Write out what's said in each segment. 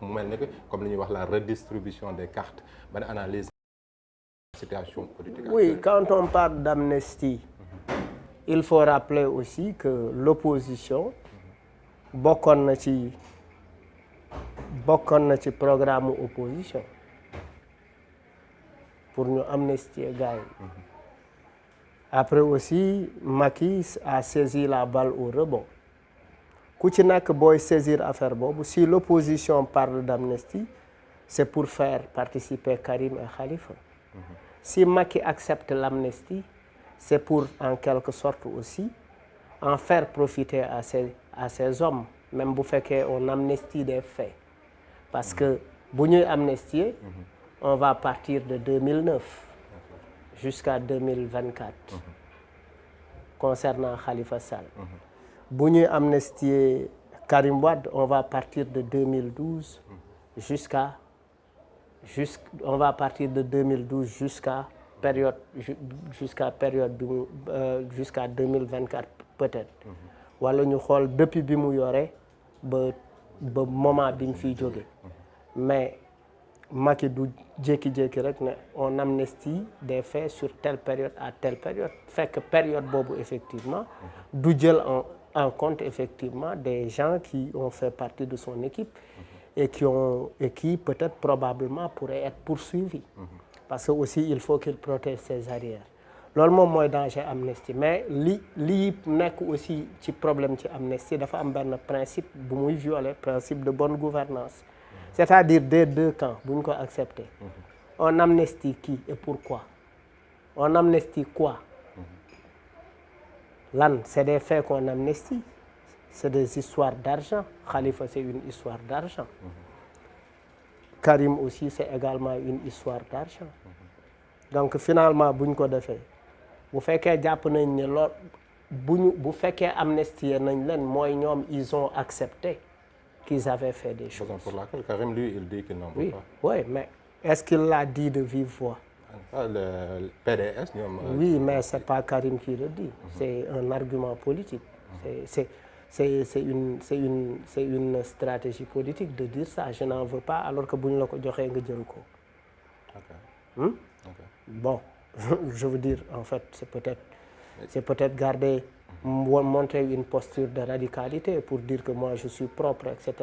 donc mu mel ne que comme li ñuy wax la redistribution des cartes ban analyse situation politique actuelle. Oui, quand on parle d'amnistie, il faut rappeler aussi que l'opposition bokkoon na ci programme opposition pour ñu amnistier gars yi. Après aussi Macky a saisi la balle au rebond ku ci nekk booy saisir affaire boobu si l'opposition parle d'amnistie c'est pour faire participer Karim et Khalifa. Si Macky accepte l'amnistie c'est pour en quelque sorte aussi en faire profiter à ces hommes même bu fekkee on amnistie des faits parce que bu ñuy amnistier on va partir de 2009 jusqu'à 2024 concernant Khalifa Sall. Bu ñuy amnistier Karim Wade on va partir de 2012 jusqu'à période jusqu'à 2024 peut-être. Wala ñu xool depuis bi mu yore ba moment bi ñu fiy jóge mais Macky du jékki-jékki rek ne on amnistie des faits sur telle période à telle période fekk période boobu effectivement du jël en compte effectivement des gens qui ont fait partie de son équipe et qui peut-être probablement pourraient être poursuivis parce que aussi il faut qu'il protège ses arrières loolu moom mooy danger amnistie mais li nekk aussi ci problème ci amnistie dafa am benn principe bu muy violer principe de bonne gouvernance c'est-à-dire des deux camps bu ñu ko accepter on amnistie qui et pourquoi on amnistie quoi lan c'est des faits qu'on amnistie c'est des histoires d'argent Khalifa c'est une histoire d'argent Karim aussi c'est également une histoire d'argent donc finalement bu ñu ko defee bu fekkee jàpp nañ ne lool bu fekkee amnistier nañ leen mooy ñoom ils ont accepté qu'ils avaient fait des choses. Pour laquelle Karim lui il dit qu'il n'en veut pas. Oui, mais est-ce qu'il l'a dit de vive voix? Le PDS ñoom. Oui, mais c'est pas Karim qui le dit. C'est un argument politique. C'est une stratégie politique de dire ça je n'en veux pas alors que bu ñu la ko joxee nga jël ko. Bon, je veux dire en fait c'est peut-être garder montrer une posture de radicalité pour dire que moi je suis propre etc.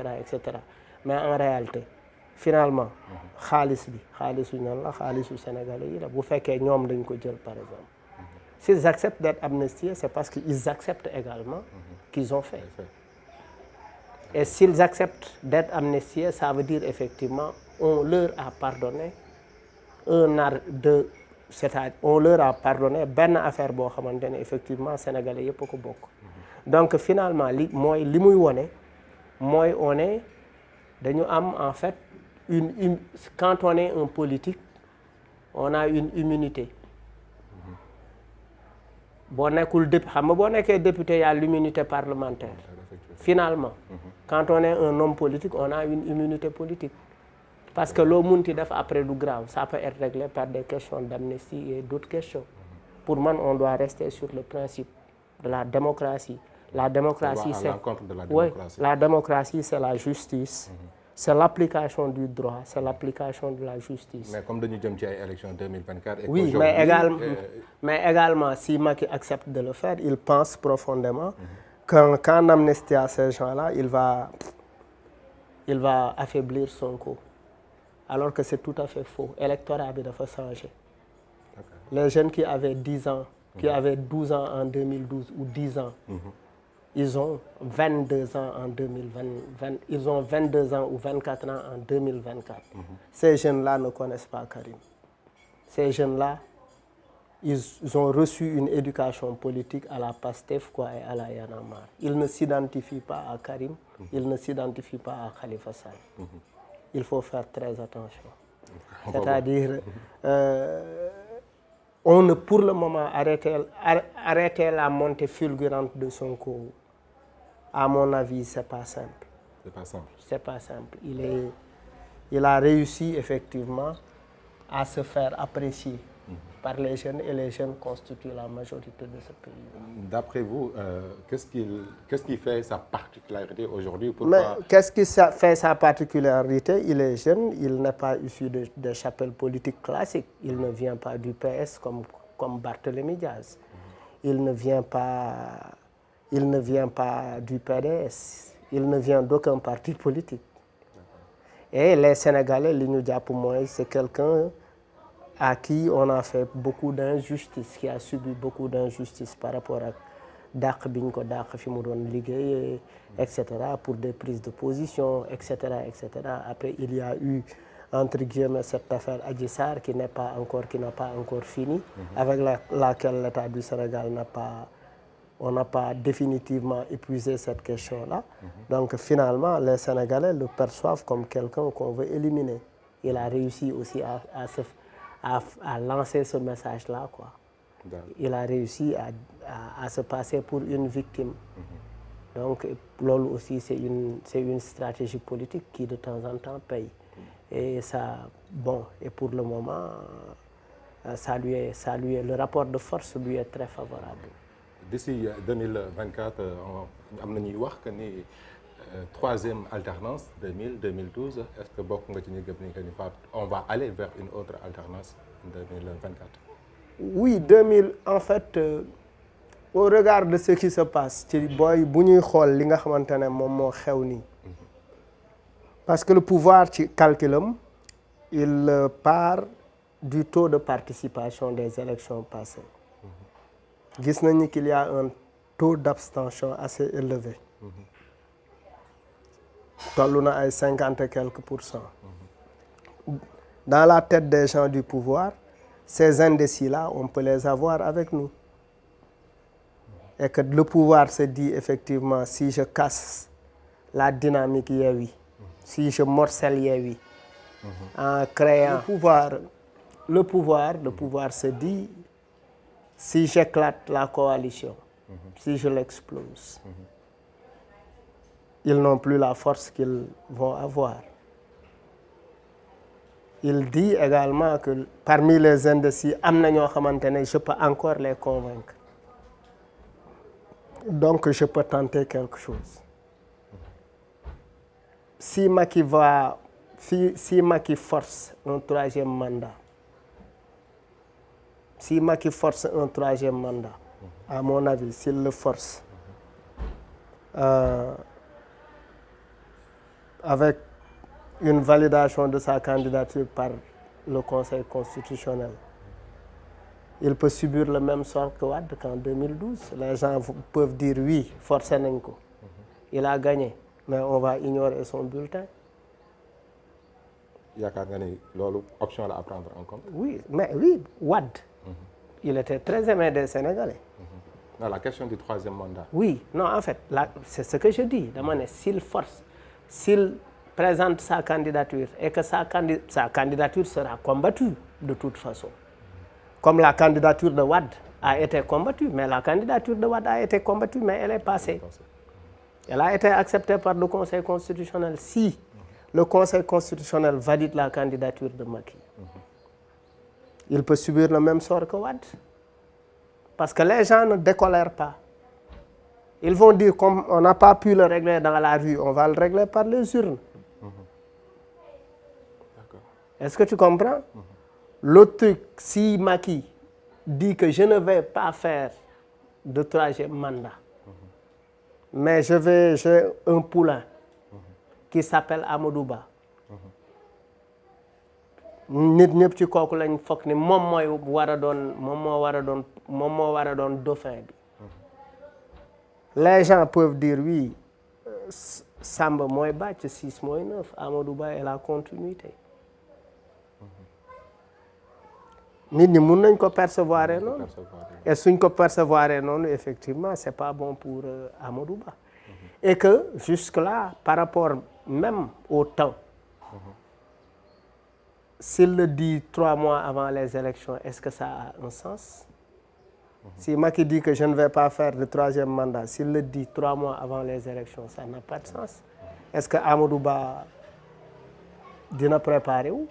Mais en réalité finalement xaalisu ñan la xaalisu sénégalais yi la bu fekkee ñoom dañ ko jël par exemple s'ils acceptent d'être amnistiés c'est parce qu'ils acceptent également qu'ils ont fait et s'ils acceptent d'être amnistiés ça veut dire effectivement on leur a pardonné c'est-à-dire on leur a pardonné benn affaire boo xamante ne effectivement sénégalais yëpp a ko bokk donc finalement li muy wone mooy on est dañu am en fait quand on est un politique on a une immunité boo nekkul député xam nga boo nekkee député y a l'immunité parlementaire finalement quand on est un homme politique on a une immunité politique parce que loo munti def après du grave ça peut être réglé par des questions d'amnistie et d'autres questions pour man on doit rester sur le principe de la démocratie la démocratie c'est la justice c'est l'application du droit c'est l'application de la justice mais comme dañu jëm ci ay élections 2024 et oui mais également si Macky accepte de le faire il pense profondément qu'en amnistiant ces gens-là il va affaiblir Sonko alors que c'est tout à fait faux électorat bi dafa changer les jeunes qui avaient 10 ans qui avaient 12 ans en 2012 ou 10 ans ils ont 22 ans en 2020 ils ont 22 ans ou 24 ans en 2024 ces jeunes-là ne connaissent pas Karim ces jeunes-là ils ont reçu une éducation politique à la Pastef quoi et à la Y'en a marre ils ne s'identifient pas à Karim ils ne s'identifient pas à Khalifa Sall il faut faire très attention c'est-à-dire on ne pour le moment arrêter la montée fulgurante de Sonko à mon avis c'est pas simple il a réussi effectivement à se faire apprécier par les jeunes et les jeunes constituent la majorité de ce pays. D'après vous, qu'est-ce qui fait sa particularité aujourd'hui? Mais qu'est-ce qui fait sa particularité? Il est jeune, il n'est pas issu de chapelle politique classique. Il ne vient pas du PS comme Barthélémy Diaz. Il ne vient pas du PDS. Il ne vient d'aucun parti politique. Et les Sénégalais, li ñu jàpp mooy c'est quelqu'un à qui on a fait beaucoup d'injustice, qui a subi beaucoup d'injustice par rapport à dàq bi ñu ko dàq fi mu doon liggéey, etc., pour des prises de position, etc., etc. Après, il y a eu, entre guillemets, cette affaire Adji Sarr qui n'a pas encore fini, avec laquelle l'État du Sénégal on n'a pas définitivement épuisé cette question-là. Donc finalement, les Sénégalais le perçoivent comme quelqu'un qu'on veut éliminer. Il a réussi aussi à lancer ce message-là, quoi. Il a réussi à se passer pour une victime. Donc loolu aussi c'est une stratégie politique qui de temps en temps paye. Et ça, bon, et pour le moment, le rapport de force lui est très favorable. D'ici 2024, am na ñuy wax que ni troisième alternance 2012, est-ce que bokk nga ci ñu gëm ni que ni on va aller vers une autre alternance en 2024? Oui, en fait, au regard de ce qui se passe ci booy bu ñuy xool li nga xamante ne moom moo xew nii. Parce que le pouvoir ci calculam il part du taux de participation des élections passées. Gis nañu qu'il y a un taux d'abstention assez élevé. Tollu na ay 50 et quelques %. Dans la tête des gens du pouvoir, ces indécis-là, on peut les avoir avec nous. Et que le pouvoir se dit effectivement, si je casse la dynamique Yewwi, si je morcelle Yewwi, en créant le pouvoir se dit, si j'éclate la coalition, si je l'explose, ils n'ont plus la force qu'ils vont avoir. Il dit également que parmi les indécis, am na ñoo xamante ne je peux encore les convaincre. Donc je peux tenter quelque chose. Si Macky force un troisième mandat, à mon avis, s'il le force, avec une validation de sa candidature par le Conseil constitutionnel, il peut subir le même sort que Wade qu'en 2012. Les gens peuvent dire oui, forcé nañ ko. Il a gagné, mais on va ignorer son bulletin. yaakaar nga ni loolu option la à prendre en compte? Oui, mais oui, Wade. Il était très aimé des Sénégalais. Non, la question du troisième mandat. Oui, non, en fait, c'est ce que je dis. Dama ne s'il présente sa candidature et que sa candidature sera combattue de toute façon. Comme la candidature de Wade a été combattue, mais elle est passée. Elle a été acceptée par le Conseil constitutionnel. Si le Conseil constitutionnel valide la candidature de Macky, il peut subir le même sort que Wade. Parce que les gens ne décolèrent pas. Ils vont dire, comme on n'a pas pu le régler dans la rue, on va le régler par les urnes. Est-ce que tu comprends? L'autre truc, si Macky dit que je ne vais pas faire de troisième mandat, mais j'ai un poulain qui s'appelle Amadou Ba. Nit ñëpp ci kooku lañ foog ni moom moo war a doon dauphin bi. Les gens peuvent dire oui, Samba mooy bàcc 6 mooy 9, Amadou Ba est la continuité. Nit ñi mun nañ ko percevoir noonu. Et suñ ko percevoir noonu, effectivement, c'est pas bon pour Amadou Ba. Et que jusque-là, par rapport même au temps, s'il le dit 3 mois avant les élections, est-ce que ça a un sens? Si Macky dit que je ne vais pas faire de troisième mandat, s'il le dit 3 mois avant les élections, ça n'a pas de sens. Est-ce que Amadou Ba dina préparer wu?